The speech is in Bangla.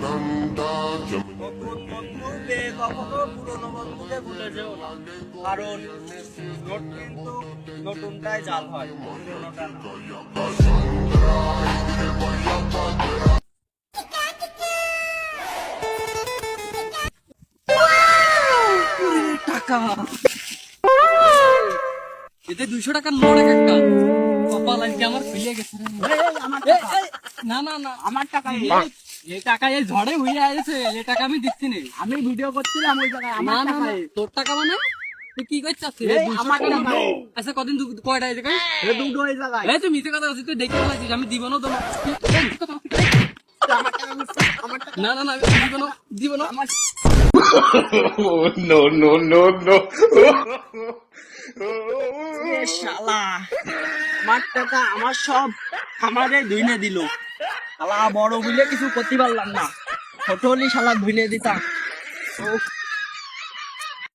নতুন বন্ধু পেয়ে কখনো পুরনো বন্ধুকে ভুলে যেও না, কারণ নোট কিন্তু নতুনটাই জাল হয়, পুরনোটা না। টাকা এতে 200 টাকার নোট এক একটা কপাল আজকে আমার খুলে গেছে রে। না না না, আমার টাকা এই টাকা এই ঝড়ে হয়ে আছে, এই টাকা আমি দিচ্ছি না। আমি ভিডিও করছিলাম ওই জায়গায়, না আমার না টাকা না, তোর টাকা মানে তুই কি করছিস? এই আমার টাকা। আচ্ছা কদিন কয়টা এই জায়গায়? দুটো ওই জায়গায়। এই তুই মিথ্যে কথা বলছিস, তুই দেখে ফেলাছিস, আমি দিব না তোমার। না না না, আমি দিব না। Oh, no, no, no, no. এ শালা, আমার টাকা আমার সব আমারে ধুইনে দিল। শালা বড় বুঝলে কিছু করতে পারলাম না, ছোট হলি শালা ধুইনে দিতাম।